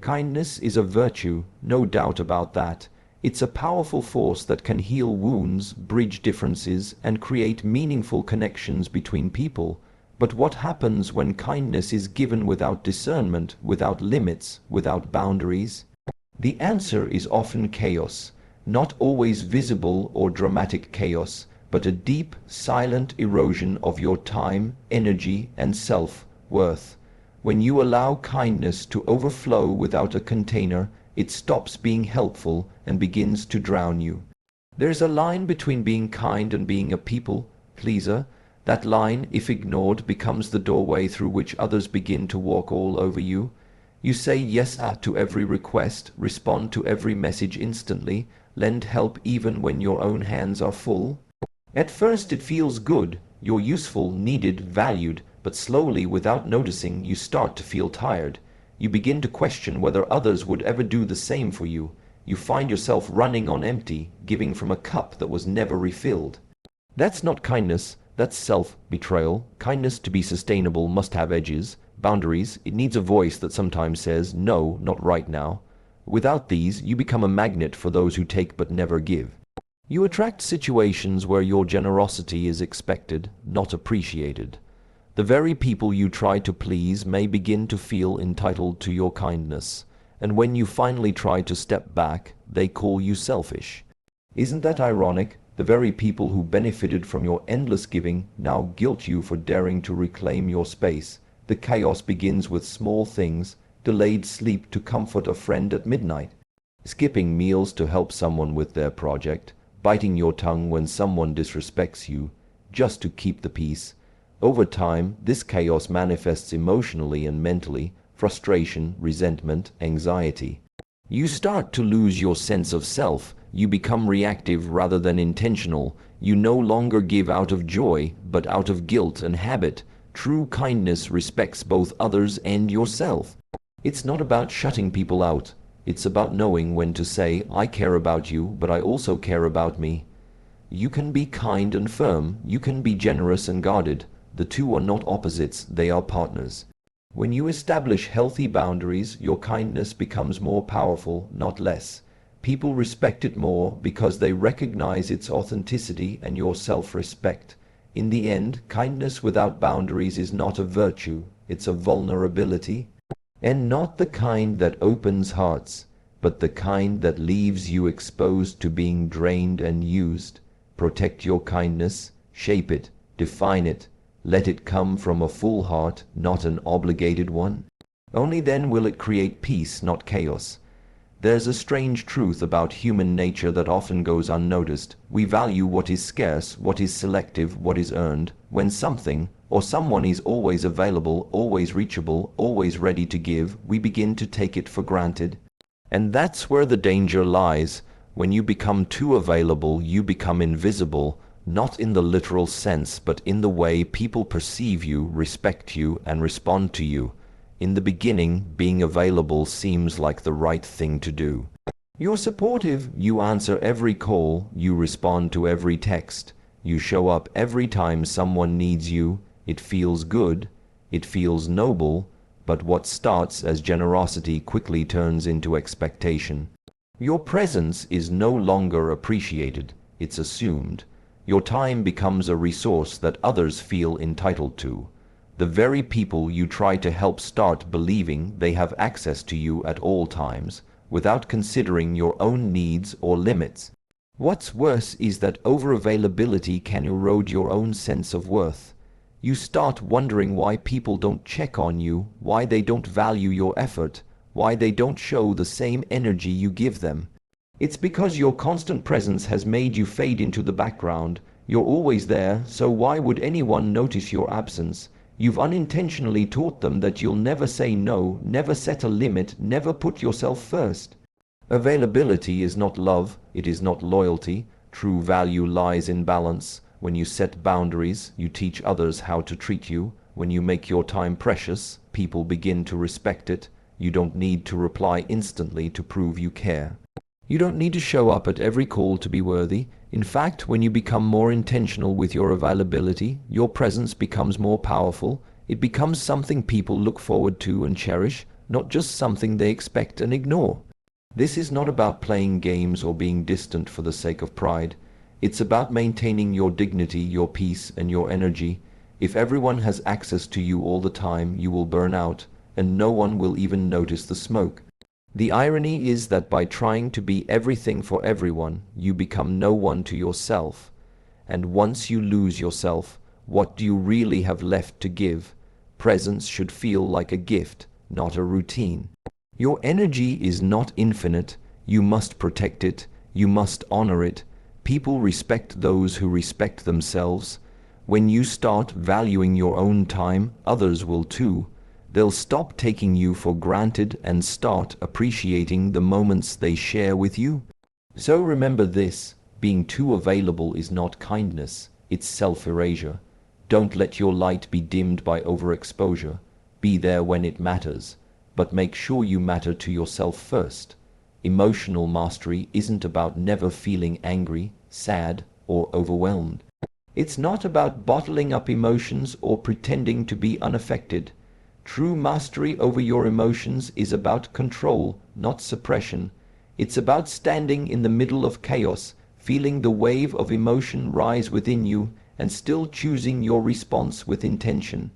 Kindness is a virtue, no doubt about that. It's a powerful force that can heal wounds, bridge differences, and create meaningful connections between people. But what happens when kindness is given without discernment, without limits, without boundaries? The answer is often chaos, not always visible or dramatic chaos, but a deep, silent erosion of your time, energy, and self-worth. When you allow kindness to overflow without a container, it stops being helpful and begins to drown you. There's a line between being kind and being a people pleaser. That line, if ignored, becomes the doorway through which others begin to walk all over you. You say yes to every request, respond to every message instantly, lend help even when your own hands are full. At first it feels good, you're useful, needed, valued, but slowly, without noticing, you start to feel tired. You begin to question whether others would ever do the same for you. You find yourself running on empty, giving from a cup that was never refilled. That's not kindness, that's self-betrayal. Kindness, to be sustainable, must have edges, boundaries. It needs a voice that sometimes says, no, not right now. Without these, you become a magnet for those who take but never give. You attract situations where your generosity is expected, not appreciated. The very people you try to please may begin to feel entitled to your kindness, and when you finally try to step back, they call you selfish. Isn't that ironic? The very people who benefited from your endless giving now guilt you for daring to reclaim your space. The chaos begins with small things: delayed sleep to comfort a friend at midnight, skipping meals to help someone with their project, biting your tongue when someone disrespects you, just to keep the peace. Over time, this chaos manifests emotionally and mentally: frustration, resentment, anxiety. You start to lose your sense of self. You become reactive rather than intentional. You no longer give out of joy, but out of guilt and habit. True kindness respects both others and yourself. It's not about shutting people out. It's about knowing when to say, I care about you, but I also care about me. You can be kind and firm. You can be generous and guarded. The two are not opposites, they are partners. When you establish healthy boundaries, your kindness becomes more powerful, not less. People respect it more because they recognize its authenticity and your self-respect. In the end, kindness without boundaries is not a virtue, it's a vulnerability. And not the kind that opens hearts, but the kind that leaves you exposed to being drained and used. Protect your kindness, shape it, define it. Let it come from a full heart, not an obligated one. Only then will it create peace, not chaos. There's a strange truth about human nature that often goes unnoticed. We value what is scarce, what is selective, what is earned. When something or someone is always available, always reachable, always ready to give, we begin to take it for granted. And that's where the danger lies. When you become too available, you become invisible. Not in the literal sense, but in the way people perceive you, respect you, and respond to you. In the beginning, being available seems like the right thing to do. You're supportive, you answer every call, you respond to every text, you show up every time someone needs you. It feels good, it feels noble, but what starts as generosity quickly turns into expectation. Your presence is no longer appreciated, it's assumed. Your time becomes a resource that others feel entitled to. The very people you try to help start believing they have access to you at all times, without considering your own needs or limits. What's worse is that over-availability can erode your own sense of worth. You start wondering why people don't check on you, why they don't value your effort, why they don't show the same energy you give them. It's because your constant presence has made you fade into the background. You're always there, so why would anyone notice your absence? You've unintentionally taught them that you'll never say no, never set a limit, never put yourself first. Availability is not love, it is not loyalty. True value lies in balance. When you set boundaries, you teach others how to treat you. When you make your time precious, people begin to respect it. You don't need to reply instantly to prove you care. You don't need to show up at every call to be worthy. In fact, when you become more intentional with your availability, your presence becomes more powerful. It becomes something people look forward to and cherish, not just something they expect and ignore. This is not about playing games or being distant for the sake of pride. It's about maintaining your dignity, your peace, and your energy. If everyone has access to you all the time, you will burn out, and no one will even notice the smoke. The irony is that by trying to be everything for everyone, you become no one to yourself. And once you lose yourself, what do you really have left to give? Presence should feel like a gift, not a routine. Your energy is not infinite. You must protect it. You must honor it. People respect those who respect themselves. When you start valuing your own time, others will too. They'll stop taking you for granted and start appreciating the moments they share with you. So remember this, being too available is not kindness, it's self-erasure. Don't let your light be dimmed by overexposure. Be there when it matters, but make sure you matter to yourself first. Emotional mastery isn't about never feeling angry, sad, or overwhelmed. It's not about bottling up emotions or pretending to be unaffected. True mastery over your emotions is about control, not suppression. It's about standing in the middle of chaos, feeling the wave of emotion rise within you, and still choosing your response with intention.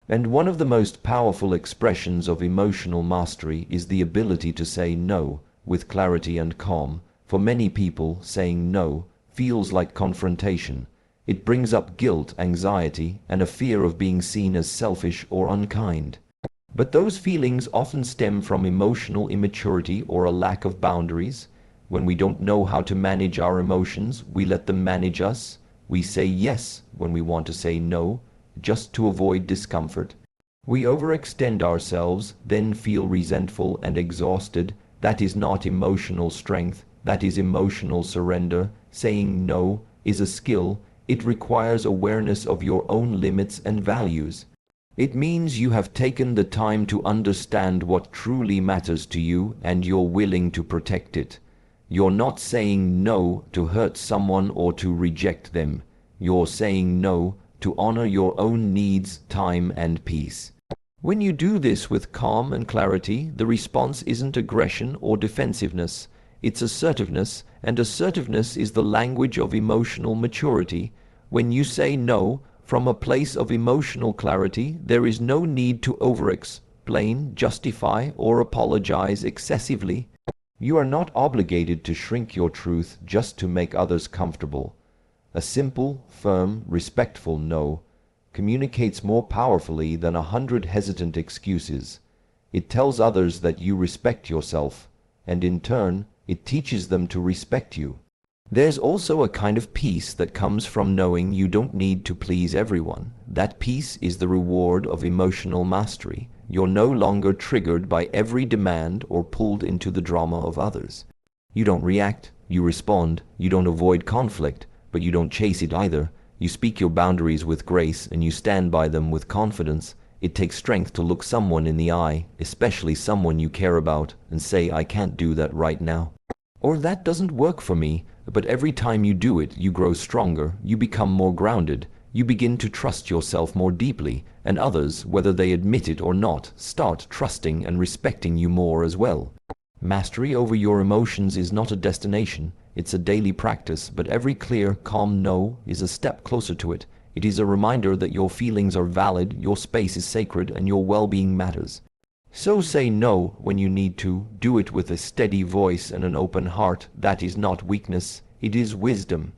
And one of the most powerful expressions of emotional mastery is the ability to say no with clarity and calm. For many people, saying no feels like confrontation. It brings up guilt, anxiety, and a fear of being seen as selfish or unkind. But those feelings often stem from emotional immaturity or a lack of boundaries. When we don't know how to manage our emotions, we let them manage us. We say yes when we want to say no, just to avoid discomfort. We overextend ourselves, then feel resentful and exhausted. That is not emotional strength, that is emotional surrender. Saying no is a skill. It requires awareness of your own limits and values. It means you have taken the time to understand what truly matters to you and you're willing to protect it. You're not saying no to hurt someone or to reject them. You're saying no to honor your own needs, time, and peace. When you do this with calm and clarity, the response isn't aggression or defensiveness. It's assertiveness, and assertiveness is the language of emotional maturity. When you say no from a place of emotional clarity, there is no need to over-explain, justify, or apologize excessively. You are not obligated to shrink your truth just to make others comfortable. A simple, firm, respectful no communicates more powerfully than 100 hesitant excuses. It tells others that you respect yourself, and in turn, it teaches them to respect you. There's also a kind of peace that comes from knowing you don't need to please everyone. That peace is the reward of emotional mastery. You're no longer triggered by every demand or pulled into the drama of others. You don't react, you respond. You don't avoid conflict, but you don't chase it either. You speak your boundaries with grace and you stand by them with confidence. It takes strength to look someone in the eye, especially someone you care about, and say, "I can't do that right now." Or "that doesn't work for me." But every time you do it, you grow stronger, you become more grounded, you begin to trust yourself more deeply, and others, whether they admit it or not, start trusting and respecting you more as well. Mastery over your emotions is not a destination, it's a daily practice, but every clear, calm no is a step closer to it. It is a reminder that your feelings are valid, your space is sacred, and your well-being matters. So say no when you need to. Do it with a steady voice and an open heart. That is not weakness, it is wisdom.